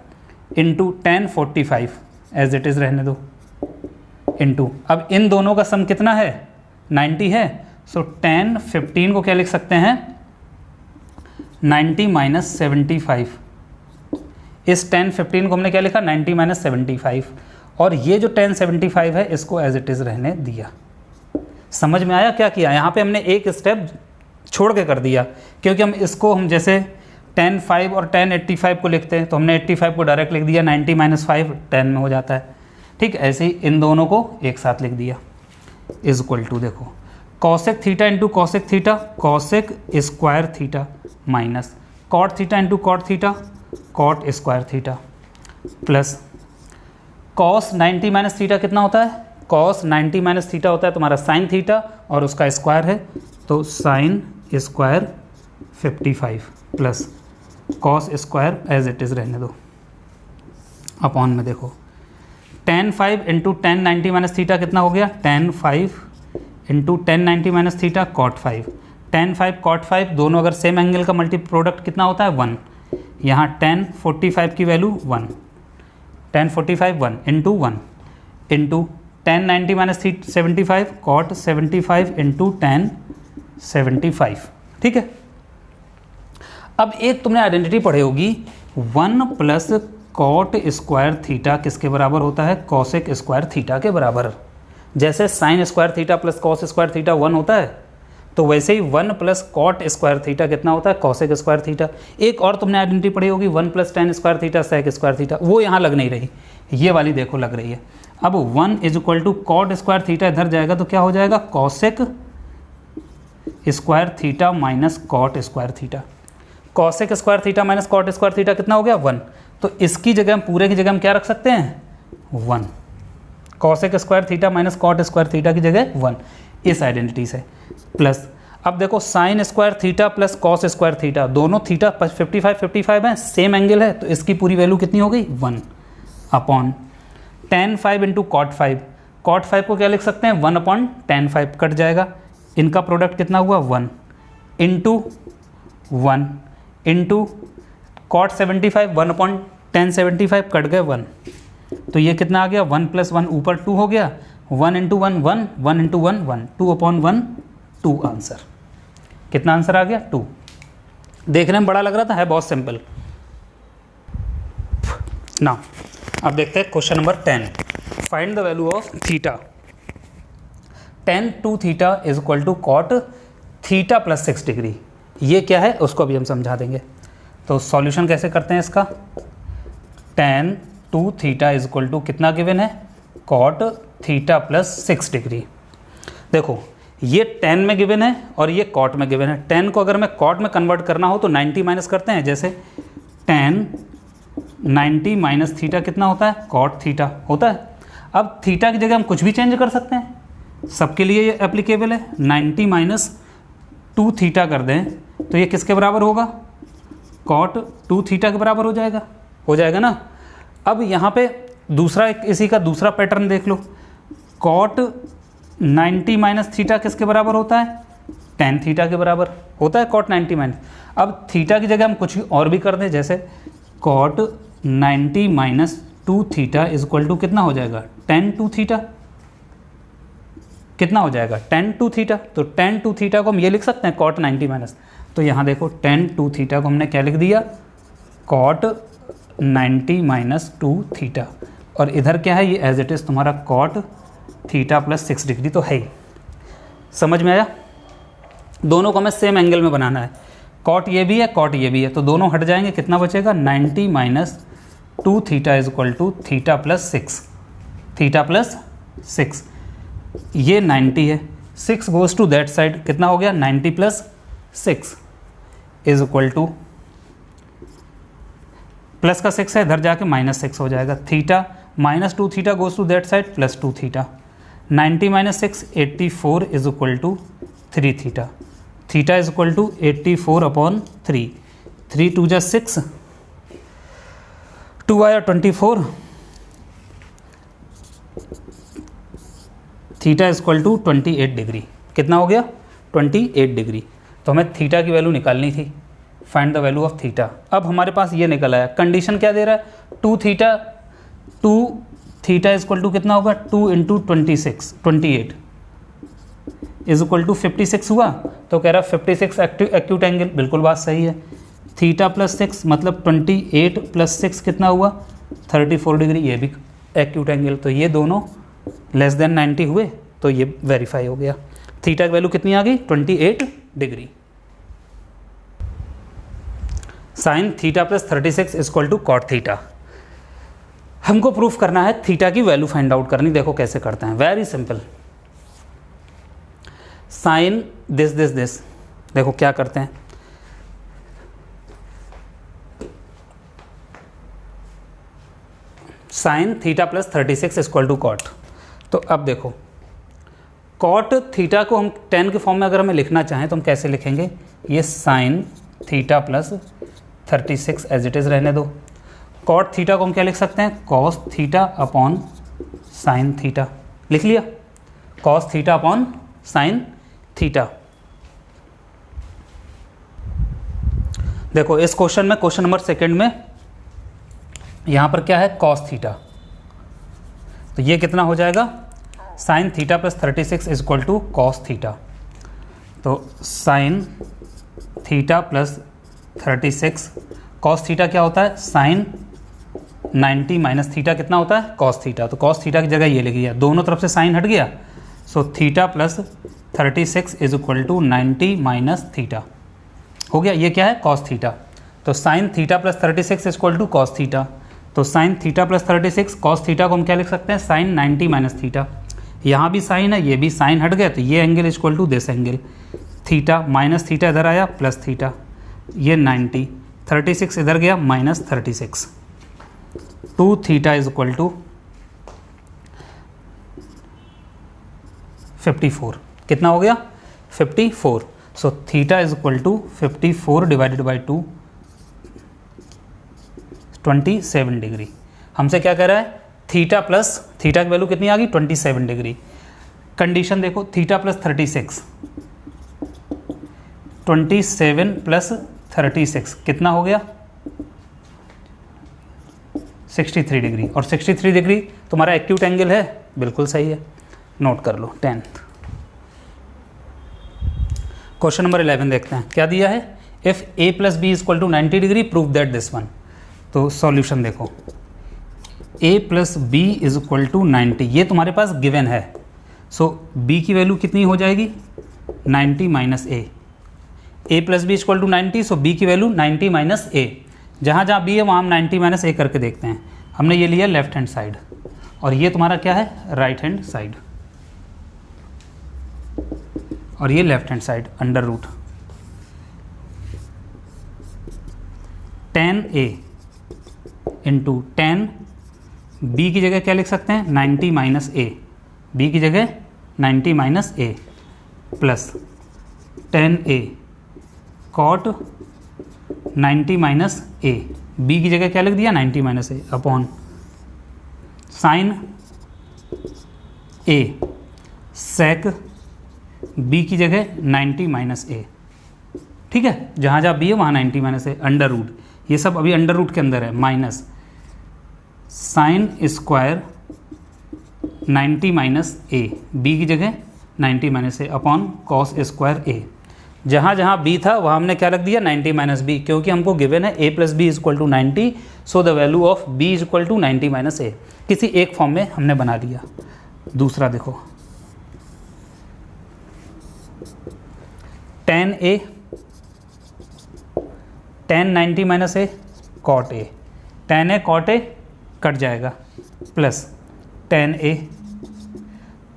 इंटू 10 45 एज इट इज़ रहने दो, इंटू अब इन दोनों का सम कितना है 90 है, सो 10 15 को क्या लिख सकते हैं 90 माइनस 75, इस 10 15 को हमने क्या लिखा 90 माइनस 75, और ये जो 10 75 है इसको एज इट इज़ रहने दिया। समझ में आया क्या किया, यहाँ पे हमने एक स्टेप छोड़ के कर दिया, क्योंकि हम जैसे 10 5 और 10 85 को लिखते हैं तो हमने 85 को डायरेक्ट लिख दिया, 90 माइनस 5 10 में हो जाता है, ठीक। ऐसे ही इन दोनों को एक साथ लिख दिया, इज इक्वल टू देखो cosec theta into cosec theta, cosec square theta minus cot theta into cot theta, cot square theta, plus cos 90 minus theta कितना होता है, कॉस 90 माइनस थीटा होता है तुम्हारा साइन थीटा और उसका स्क्वायर है, तो sine square 55 plus cos square as it is रहने दो, अपॉन में देखो tan 5 इंटू 10 90 माइनस थीटा कितना हो गया, tan 5 into 10 90 minus theta cot 5, tan 5 cot 5 दोनों अगर सेम एंगल का मल्टी प्रोडक्ट कितना होता है 1, यहाँ tan 45 की value 1, tan 45 1 into 1 into tan 90 minus 75 cot 75 into tan 75, ठीक है। अब एक तुमने आइडेंटिटी पढ़ी होगी 1 प्लस कॉट स्क्वायर थीटा किसके बराबर होता है, कॉसेक स्क्वायर थीटा के बराबर। जैसे sign square theta plus cos square theta 1 होता है, तो वैसे ही 1 प्लस कॉट स्क्वायर थीटा कितना होता है, कॉसेक स्क्वायर थीटा। एक और तुमने आइडेंटिटी पढ़ी होगी 1 plus tan square theta sec square theta, वो यहाँ लग नहीं रही, ये वाली देखो लग रही है। अब 1 is equal to cot square theta इधर जाएगा तो क्या हो जाएगा, cosec square theta minus cot square theta, cosec square theta minus cot square theta कितना हो गया 1, तो इसकी जगह हम पूरे की जगह हम क्या रख सकते हैं 1, cosec square theta minus cot square theta की जगह 1, इस आइडेंटिटी से। प्लस अब देखो sine square theta plus cos square theta, दोनों थीटा 55 55 है, सेम एंगल है, तो इसकी पूरी वैल्यू कितनी हो गई 1, upon tan 5 into cot 5, cot 5 को क्या लिख सकते हैं 1 अपॉन tan 5, कट जाएगा, इनका प्रोडक्ट कितना हुआ 1 into 1 into cot 75 1 upon tan 75, cut गए 1, तो ये कितना आ गया 1 प्लस 1 ऊपर 2 हो गया, 1 इंटू 1 1 1 इंटू 1 1 2 अपॉन 1 2 आंसर। कितना आंसर आ गया 2। देखने में बड़ा लग रहा था, है बहुत सिंपल ना। अब देखते हैं question number 10, find the value of theta, tan 2 theta is equal to cot theta plus 6 degree, ये क्या है उसको अभी हम समझा देंगे। तो सॉल्यूशन कैसे करते हैं इसका, tan 2 theta is equal to कितना गिवन है, कॉट थीटा प्लस 6 डिग्री। देखो ये tan में गिवन है और ये कॉट में गिवन है, tan को अगर मैं कॉट में कन्वर्ट करना हो तो 90 माइनस करते हैं, जैसे tan 90 माइनस थीटा कितना होता है, कॉट थीटा होता है। अब थीटा की जगह हम कुछ भी चेंज कर सकते हैं, सबके लिए ये एप्लीकेबल है। 90 माइनस 2 थीटा कर दें तो ये किसके बराबर होगा, कॉट 2 थीटा के बराबर हो जाएगा ना। अब यहाँ पे दूसरा इसी का दूसरा पैटर्न देख लो, कॉट 90 माइनस थीटा किसके बराबर होता है, tan थीटा के बराबर होता है कॉट 90 माइनस। अब थीटा की जगह हम कुछ और भी कर दें, जैसे cot 90 minus 2 theta is equal to कितना हो जाएगा, tan 2 थीटा, कितना हो जाएगा tan 2 थीटा। तो tan 2 थीटा को हम ये लिख सकते हैं कॉट 90 माइनस, तो यहाँ देखो tan 2 थीटा को हमने क्या लिख दिया, कॉट 90 माइनस 2 थीटा, और इधर क्या है, ये एज इट इज़ तुम्हारा कॉट थीटा प्लस 6 डिग्री तो है ही। समझ में आया, दोनों को हमें सेम एंगल में बनाना है, कॉट ये भी है कॉट ये भी है, तो दोनों हट जाएंगे, कितना बचेगा 90 minus 2 theta is equal to theta plus 6, theta plus 6, ये 90 है, 6 गोज टू दैट साइड, कितना हो गया 90 plus 6 is equal to, plus का 6 है इधर जाके माइनस 6 हो जाएगा, theta minus 2 theta goes to that side plus 2 theta, 90 minus 6 84 is equal to 3 theta, theta is equal to 84 upon 3, 3 2 जा 6, 2 आया 24, theta is equal to 28 degree, कितना हो गया 28 डिग्री। तो हमें थीटा की वैल्यू निकालनी थी, find the value of theta. अब हमारे पास ये निकल आया, कंडीशन क्या दे रहा है, 2 थीटा इज इक्वल टू कितना होगा, 2 इंटू 28 इज इक्वल टू 56 हुआ। तो कह रहा है 56 एक्यूट एंगल, बिल्कुल बात सही है। थीटा प्लस 6 मतलब 28 प्लस 6 कितना हुआ, 34 डिग्री, ये भी एक्यूट एंगल। तो ये दोनों लेस देन 90 हुए, तो ये वेरीफाई हो गया। थीटा की वैल्यू कितनी आ गई, 28 degree. Sine theta plus 36 is equal to cot theta. हमको प्रूफ करना है, थीटा की वैल्यू फाइंड आउट करनी। देखो कैसे करते हैं, वेरी सिंपल। साइन दिस, देखो क्या करते हैं, sine theta plus 36 equal to cot. तो अब देखो कॉट थीटा को हम tan के फॉर्म में अगर हमें लिखना चाहें तो हम कैसे लिखेंगे, ये sine theta plus 36 as it is रहने दो। कॉट थीटा को हम क्या लिख सकते हैं, cos theta upon sine theta, लिख लिया, cos theta upon sine theta. देखो इस क्वेश्चन में, क्वेश्चन नंबर 2 में यहाँ पर क्या है, कॉस थीटा, तो ये कितना हो जाएगा, sine theta plus 36 is equal to cos theta. तो sine theta plus 36, cos theta क्या होता है, साइन 90 माइनस थीटा कितना होता है, कॉस थीटा। तो कॉस थीटा की जगह ये लिख दिया, दोनों तरफ से साइन हट गया। So theta plus 36 is equal to 90 minus theta हो गया। ये क्या है, कॉस थीटा। तो sine theta plus 36 is equal to cos theta. तो sine theta plus 36, cos theta को हम क्या लिख सकते हैं, साइन 90 माइनस थीटा। यहाँ भी साइन है, ये भी साइन हट गया, तो ये angle is equal to this angle. Theta minus theta इधर आया, प्लस थीटा, ये 90, 36 इधर गया, minus 36। 2 theta is equal to 54, कितना हो गया, 54। So theta is equal to 54 divided by 2, 27 degree. हमसे क्या कह रहा है, थीटा प्लस, थीटा की वैल्यू कितनी आ गई, 27 डिग्री। कंडीशन देखो, थीटा प्लस 36, 27 प्लस 36 कितना हो गया, 63 डिग्री। और 63 डिग्री तुम्हारा एक्यूट एंगल है, बिल्कुल सही है, नोट कर लो। 10th क्वेश्चन नंबर 11 देखते हैं, क्या दिया है, if a plus B is equal to 90 degree prove that this one. तो सॉल्यूशन देखो, a plus B is equal to 90, ये तुम्हारे पास गिवन है। सो b की वैल्यू कितनी हो जाएगी, 90 minus a plus B equal to 90, so b की वैल्यू 90 माइनस a। जहाँ जहाँ b है वहाँ हम 90 माइनस a करके देखते हैं। हमने ये लिया लेफ्ट हैंड साइड, और ये तुम्हारा क्या है, राइट हैंड साइड, और ये left hand side, under root 10a into 10, B की जगह क्या लिख सकते हैं, 90 माइनस ए, बी की जगह 90 माइनस ए, प्लस 10a कॉट 90 माइनस ए, बी की जगह क्या लिख दिया, 90 माइनस ए, अपॉन साइन ए सेक बी की जगह 90 माइनस ए। ठीक है, जहाँ जहाँ बी है वहाँ 90 माइनस ए, अंडर रूट, ये सब अभी अंडर रूट के अंदर है, माइनस साइन स्क्वायर 90 माइनस ए, बी की जगह 90 माइनस ए, अपॉन कॉस स्क्वायर ए। जहाँ जहाँ बी था वहाँ हमने क्या रख दिया, 90 माइनस बी, क्योंकि हमको गिवन है a plus B is equal to 90, so the value of b is equal to 90 minus a. किसी एक फॉर्म में हमने बना लिया। दूसरा देखो, tan a, tan 90 minus a, cot A, tan a cot a कट जाएगा, प्लस tan a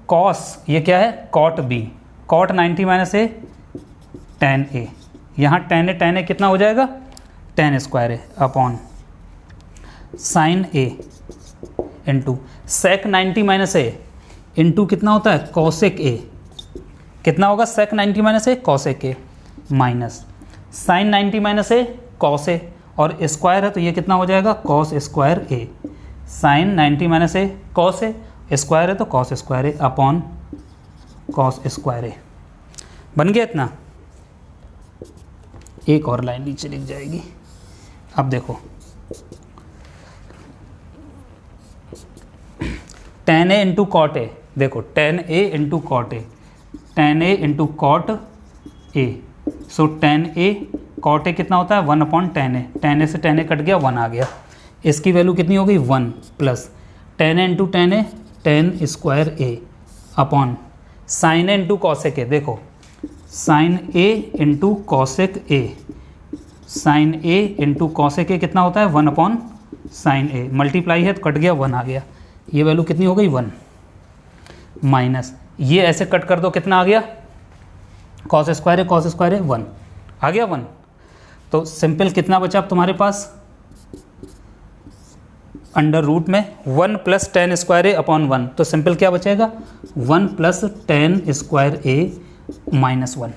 कॉस, ये क्या है, cot b, cot 90 minus a, tan a, यहाँ tan a कितना हो जाएगा, tan square a, upon sine a into sec 90 minus a into कितना होता है, कॉसेक a, कितना होगा, sec 90 minus a, cosec a, minus sine 90 minus a, cos a, और स्क्वायर है तो ये कितना हो जाएगा, cos square A, sign 90 minus a, cos A, square है तो cos square a, upon cos square ए। बन गया इतना। एक और लाइन नीचे लिख जाएगी। अब देखो tan a into cot A, देखो tan a into cot A, tan a into cot A, so tan a cot A कितना होता है 1/tan a, tan a से tan a कट गया 1 आ गया, इसकी वैल्यू कितनी हो गई 1 plus tan a into tan a tan square a upon sin a into cosec a, देखो sin a into cosec a, sin a into cosec a कितना होता है 1/sin a, मल्टीप्लाई है तो कट गया 1 आ गया, ये वैल्यू कितनी हो गई 1 माइनस ये ऐसे कट कर दो कितना आ गया cos स्क्वायर है 1 आ गया 1। तो सिंपल कितना बचा अब तुम्हारे पास अंडर रूट में 1 plus tan square a upon 1, तो सिंपल क्या बचेगा 1 प्लस tan स्क्वायर ए माइनस 1,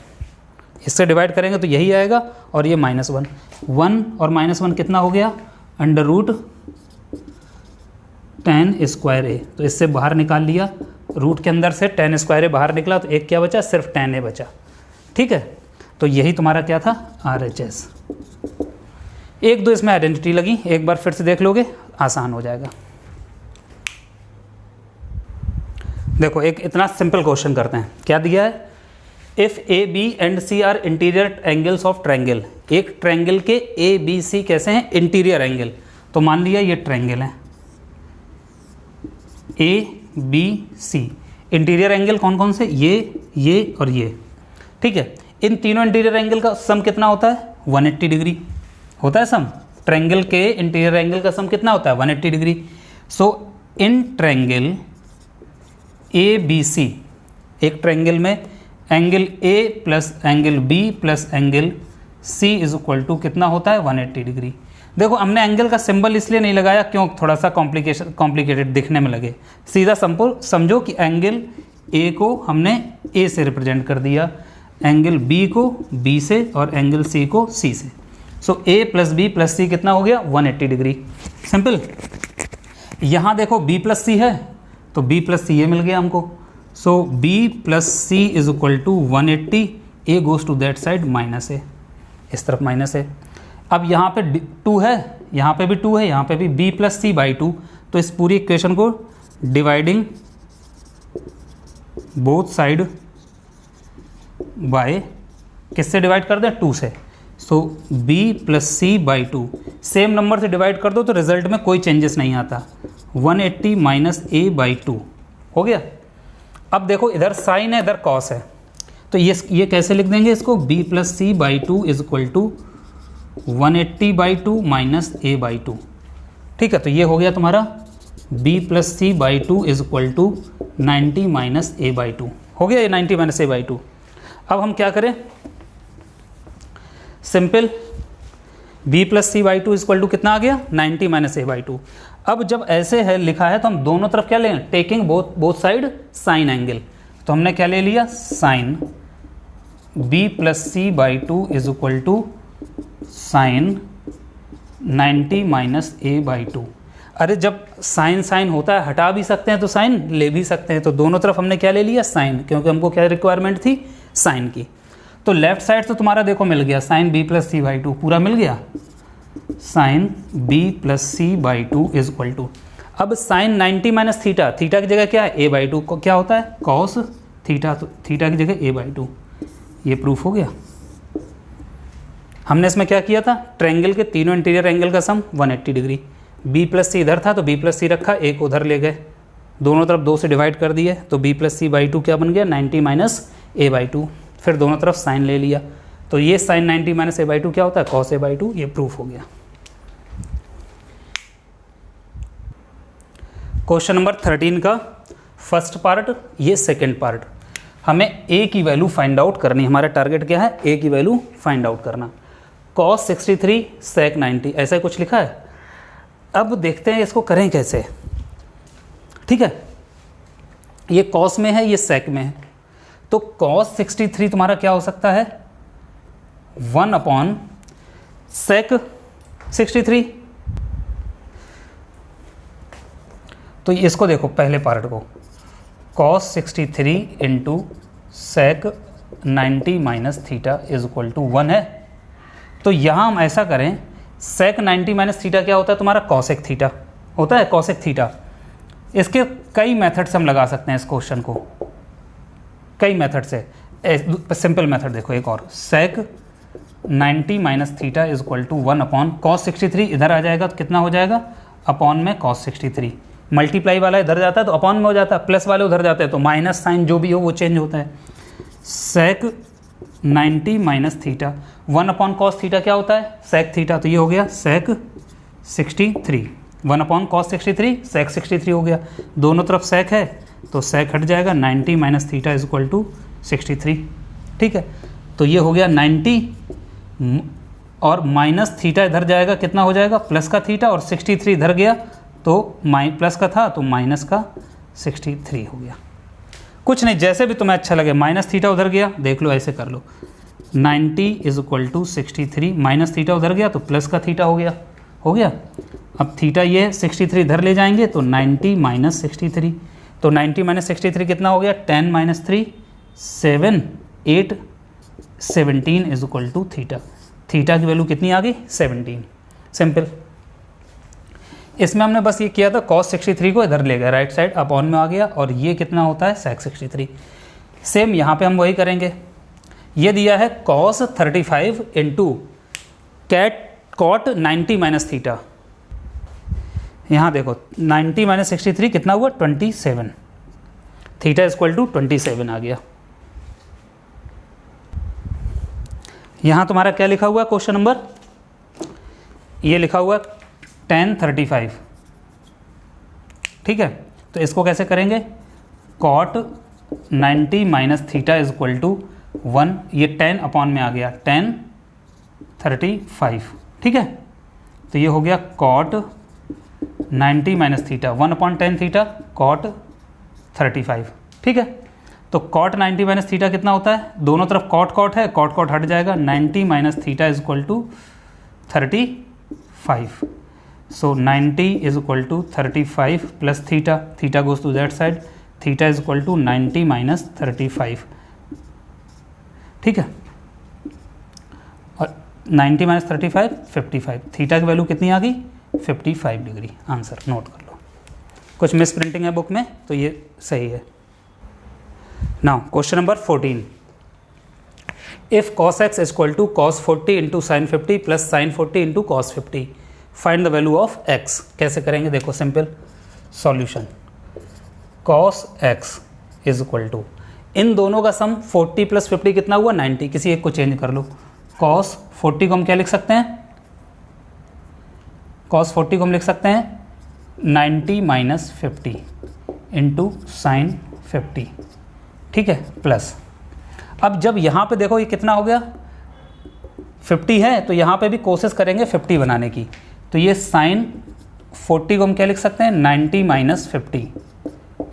इससे डिवाइड करेंगे तो यही आएगा और ये -1, 1 और -1 कितना हो गया अंडर रूट tan स्क्वायर ए, तो इससे बाहर निकाल लिया, रूट के अंदर से tan स्क्वायर ए बाहर निकला तो एक क्या बचा सिर्फ tan ए बचा, ठीक है। तो यही तुम्हारा क्या था RHS। एक दो इसमें आइडेंटिटी लगी, एक बार फिर से देख लोगे आसान हो जाएगा। देखो एक इतना सिंपल क्वेश्चन करते हैं, क्या दिया है if A B and C are interior angles of triangle, एक ट्रायंगल के ए बी सी कैसे हैं इंटीरियर एंगल, तो मान लिया ये ट्रायंगल है A B C, interior angle कौन कौन से ये और ये, ठीक है। इन तीनों इंटीरियर एंगल का सम कितना होता है 180 डिग्री होता है सम, ट्रायंगल के इंटीरियर एंगल का सम कितना होता है 180 degree. So in triangle A B C, एक ट्रायंगल में angle A plus angle B plus angle C is equal to कितना होता है 180 डिग्री। देखो हमने एंगल का सिंबल इसलिए नहीं लगाया क्यों थोड़ा सा कॉम्प्लिकेटेड दिखने में लगे, सीधा समझो कि एंगल ए को हमने ए से रिप्रेजेंट कर दिया, एंगल बी को बी से और एंगल सी को सी से। सो ए प्लस बी प्लस सी कितना हो गया 180 डिग्री, सिंपल। यहाँ देखो बी प्लस सी है तो बी प्लस सी ये मिल गया हमको, so b plus c is equal to 180, a goes to that side minus a, इस तरफ माइनस है। अब यहाँ पे 2 है, यहाँ पे भी 2 है, यहाँ पे भी b प्लस सी बाई 2, तो इस पूरी इक्वेशन को डिवाइडिंग बोथ साइड बाय किससे डिवाइड कर दें 2 से, सो b plus C by 2 same number से डिवाइड कर दो तो रिजल्ट में कोई चेंजेस नहीं आता, 180 माइनस a बाई 2 हो गया। अब देखो इधर साइन है इधर कॉस है, तो ये कैसे लिख देंगे इसको b plus C by 2 is equal to 180 by 2 minus a by 2, ठीक है। तो ये हो गया तुम्हारा b plus C by 2 is equal to 90 minus a by 2, हो गया ये 90 माइनस a बाई 2। अब हम क्या करें simple, b plus C by 2 is equal to कितना आ गया 90 माइनस a बाई 2। अब जब ऐसे है लिखा है तो हम दोनों तरफ क्या लें taking both side sine angle, तो हमने क्या ले लिया sine b plus C by 2 is equal to sine 90 minus a by 2। अरे जब साइन होता है हटा भी सकते हैं तो साइन ले भी सकते हैं, तो दोनों तरफ हमने क्या ले लिया साइन, क्योंकि हमको क्या रिक्वायरमेंट थी साइन की। तो लेफ्ट साइड तो तुम्हारा देखो मिल गया sine b plus C by 2 पूरा मिल गया, sine b plus C by 2 is equal to, अब साइन 90 माइनस थीटा, थीटा की जगह क्या है a बाई 2 को क्या होता है कॉस थीटा, तो थीटा की जगह a बाई 2, ये प्रूफ हो गया। हमने इसमें क्या किया था ट्रायंगल के तीनों इंटीरियर एंगल का सम 180 डिग्री, b प्लस सी इधर था तो b प्लस सी रखा, एक उधर ले गए, दोनों तरफ 2 से डिवाइड कर दिए, तो b प्लस सी बाई 2 क्या बन गया 90 माइनस a बाई 2, फिर दोनों तरफ साइन ले लिया, तो ये साइन 90 माइनस a बाई 2 क्या होता है कॉस a बाई 2, ये प्रूफ हो गया। क्वेश्चन नंबर 13 का फर्स्ट पार्ट, ये सेकेंड पार्ट, हमें a की वैल्यू फाइंड आउट करनी, हमारा टारगेट क्या है a की वैल्यू फाइंड आउट करना। cos 63 sec 90 ऐसा कुछ लिखा है, अब देखते हैं इसको करें कैसे, ठीक है। ये cos में है ये sec में है, तो cos 63 तुम्हारा क्या हो सकता है 1 अपॉन sec 63, तो इसको देखो पहले पार्ट को cos 63 into sec 90 minus theta is equal to 1 है, तो यहाँ हम ऐसा करें, सेक 90 माइनस थीटा क्या होता है तुम्हारा, कॉसेक थीटा होता है, कॉसेक थीटा। इसके कई मेथड से हम लगा सकते हैं इस क्वेश्चन को, कई मेथड से। सिंपल मेथड देखो एक और, sec 90 minus theta is equal to 1 upon cos 63, इधर आ जाएगा तो कितना हो जाएगा, अपॉन में कॉस 63, मल्टीप्लाई वाला इधर जाता है तो अपॉन में हो जाता है, प्लस वाले उधर जाते हैं तो माइनस साइन जो भी हो वो चेंज होता है। सेक 90 minus theta 1 upon cos theta क्या होता है, सेक थीटा, तो ये हो गया सेक 63, 1 अपॉन कॉस 63 सेक 63 हो गया, दोनों तरफ सेक है तो सेक हट जाएगा, 90 minus theta is equal to 63। ठीक है, तो ये हो गया 90 और माइनस थीटा इधर जाएगा, कितना हो जाएगा, प्लस का थीटा, और 63 इधर गया तो प्लस का था तो माइनस का 63 हो गया। कुछ नहीं, जैसे भी तुम्हें अच्छा लगे, माइनस थीटा उधर गया, देख लो ऐसे कर लो, 90 is equal to 63, minus theta उधर गया तो प्लस का थीटा हो गया, हो गया। अब थीटा ये 63 इधर ले जाएंगे तो 90 माइनस 63, तो 90 माइनस 63 कितना हो गया, 10 minus 3 7 8 17 is equal to theta, theta की वैल्यू कितनी आ गई, 17। सिंपल। इसमें हमने बस ये किया था, cos 63 को इधर ले गया राइट साइड, अपॉन में आ गया, और ये कितना होता है, sec 63। सेम यहाँ पे हम वही करेंगे, ये दिया है cos 35 into cot 90 minus theta, यहाँ देखो 90 माइनस 63 कितना हुआ, 27, थीटा इक्वल टू 27 आ गया। यहाँ तुम्हारा क्या लिखा हुआ है क्वेश्चन नंबर, ये लिखा हुआ है tan 35। ठीक है, तो इसको कैसे करेंगे, cot 90 minus theta is equal to 1, ये 10 अपॉन में आ गया, tan 35। ठीक है, तो ये हो गया cot 90 minus theta 1 upon tan theta cot 35। ठीक है, तो cot 90 माइनस थीटा कितना होता है, दोनों तरफ cot है, cot हट जाएगा, 90 minus theta is equal to 35। So 90 is equal to 35 plus theta, theta goes to that side, theta is equal to 90 minus 35। ठीक है, और 90 माइनस 35 55, थीटा की वैल्यू कितनी आ गई, 55 डिग्री। आंसर नोट कर लो, कुछ मिस प्रिंटिंग है बुक में तो ये सही है। Now question number 14, if cos x is equal to cos 40 into sine 50 plus sine 40 into cos 50, find the value of x। कैसे करेंगे, देखो simple solution, cos x is equal to, इन दोनों का सम 40 प्लस 50 कितना हुआ, 90, किसी एक को चेंज कर लो, cos 40 को हम क्या लिख सकते हैं, cos 40 को हम लिख सकते हैं 90 माइनस 50 इंटू साइन 50। ठीक है, प्लस, अब जब यहाँ पे देखो ये कितना हो गया, 50 है, तो यहाँ पे भी कोशिश करेंगे 50 बनाने की, तो ये साइन 40 को हम क्या लिख सकते हैं, 90 माइनस 50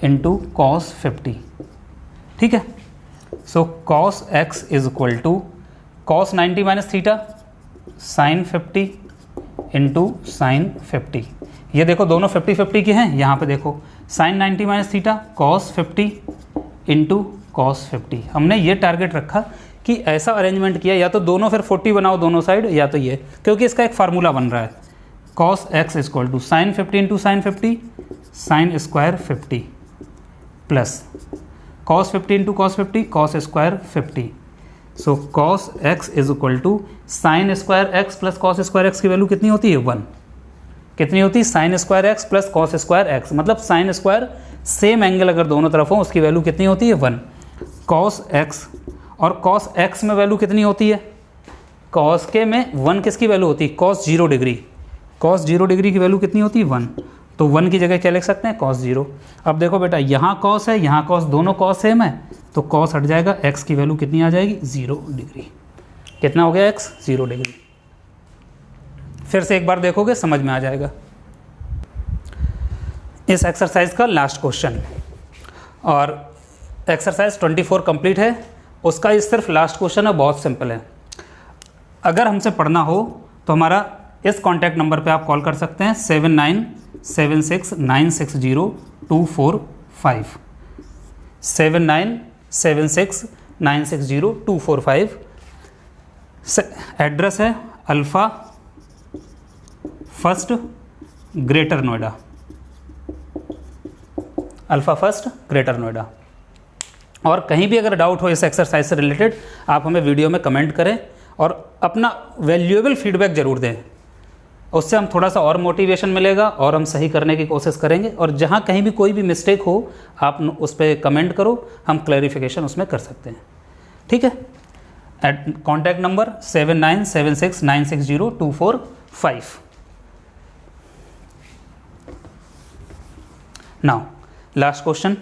इंटू कॉस 50। ठीक है, so cos x is equal to cos 90 minus theta sine 50 into sine 50। ये देखो दोनों 50-50 के हैं, यहाँ पे देखो sine 90 minus theta cos 50 into cos 50। हमने ये टारगेट रखा कि ऐसा अरेंजमेंट किया, या तो दोनों फिर 40 बनाओ दोनों साइड, या तो ये, क्योंकि इसका एक फार्मूला बन रहा है, cos x is equal to sine 50 into sine 50 sine square 50 plus cos 50 into cos 50 cos square 50। So cos x is equal to sine square x plus cos square x की वैल्यू कितनी होती है, 1। कितनी होती है, sine square x plus cos square x, मतलब साइन स्क्वायर सेम एंगल अगर दोनों तरफ हो उसकी वैल्यू कितनी होती है, 1। cos x, और cos x में वैल्यू कितनी होती है, cos के में 1 किसकी वैल्यू होती है, cos 0 डिग्री, cos 0 डिग्री की वैल्यू कितनी होती है, 1। तो 1 की जगह क्या लिख सकते हैं, cos 0। अब देखो बेटा, यहाँ cos है, यहाँ cos, दोनों cos सेम है, तो cos हट जाएगा, x की वैल्यू कितनी आ जाएगी, 0 डिग्री। कितना हो गया x, 0 डिग्री। फिर से एक बार देखोगे समझ में आ जाएगा। इस एक्सरसाइज का लास्ट क्वेश्चन, और एक्सरसाइज 24 कंप्लीट है, उसका ये सिर्फ लास्ट क्वेश्चन है, बहुत सिंपल है। अगर हमसे पढ़ना हो तो हमारा इस कॉन्टैक्ट नंबर पे आप कॉल कर सकते हैं, 7976960245 7976960245। एड्रेस है alpha first greater Noida, alpha first greater Noida. और कहीं भी अगर डाउट हो इस एक्सरसाइज से रिलेटेड, आप हमें वीडियो में कमेंट करें और अपना वैल्यूएबल फीडबैक ज़रूर दें, उससे हम थोड़ा सा और मोटिवेशन मिलेगा और हम सही करने की कोशिश करेंगे। और जहाँ कहीं भी कोई भी मिस्टेक हो आप उस पर कमेंट करो, हम क्लैरिफिकेशन उसमें कर सकते हैं, ठीक है। Contact number 7976960245। Now last question,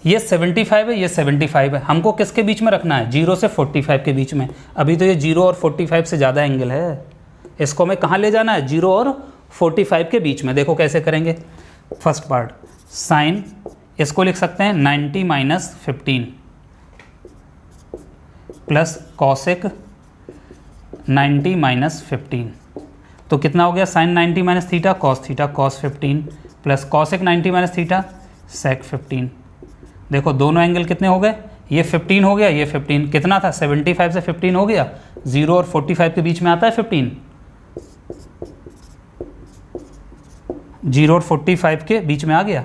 ये 75 है, ये 75 है, हमको किसके बीच में रखना है? 0 से 45 के बीच में। अभी तो ये 0 और 45 से ज़्यादा एंगल है, इसको हमें कहाँ ले जाना है? 0 और 45 के बीच में। देखो कैसे करेंगे। फर्स्ट पार्ट साइन, इसको लिख सकते हैं 90 माइनस 15 प्लस कॉसेक 90 माइनस 15, तो कितना हो गया? Sine 90 minus theta cos 15 plus cosec 90 minus theta sec 15। देखो दोनों एंगल कितने हो गए? ये 15 हो गया, ये 15, कितना था? 75 से 15 हो गया। 0 और 45 के बीच में आता है 15, 0 और 45 के बीच में आ गया।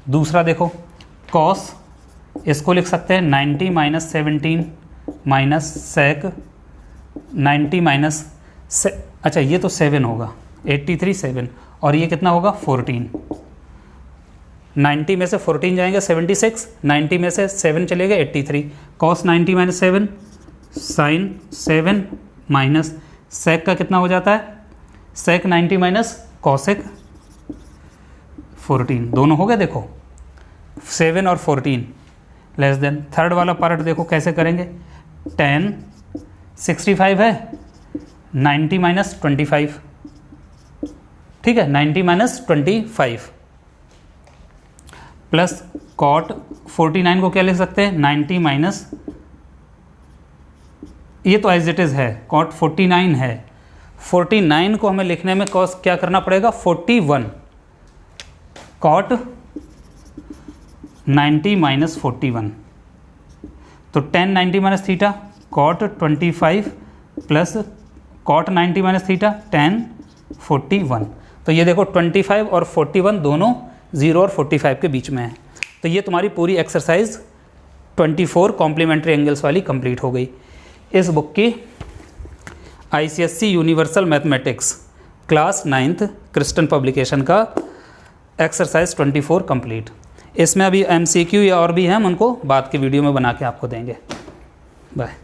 दूसरा देखो कॉस, इसको लिख सकते हैं 90 माइनस 17 माइनस सेक 90 माइनस अच्छा ये तो 7 होगा, 83 7, और ये कितना होगा? 14। 90 में से 14 जाएंगे 76, 90 में से 7 चलेगा 83। Cos 90 minus 7 sine 7 minus sec का कितना हो जाता है? सेक 90 माइनस कॉसेक 14, दोनों हो गए। देखो 7 और 14 लेस देन। थर्ड वाला पार्ट देखो कैसे करेंगे। 10 65 है, 90 माइनस 25, ठीक है, 90 माइनस 25 प्लस कॉट 49 को क्या लिख सकते हैं? 90 माइनस, ये तो एज इट इज़ है, कॉट 49 है, 49 को हमें लिखने में कॉस क्या करना पड़ेगा? 41 कॉट 90 माइनस 41, तो 10 90 minus theta cot 25 plus cot 90 minus theta 10 41। तो ये देखो 25 और 41 दोनों 0 और 45 के बीच में है। तो ये तुम्हारी पूरी एक्सरसाइज 24 कॉम्प्लीमेंट्री एंगल्स वाली कंप्लीट हो गई। इस बुक की ICSE universal mathematics class 9th Kristen publication का एक्सरसाइज 24 कंप्लीट। इसमें अभी MCQ या और भी हैं, हम उनको बाद के वीडियो में बना के आपको देंगे। बाय।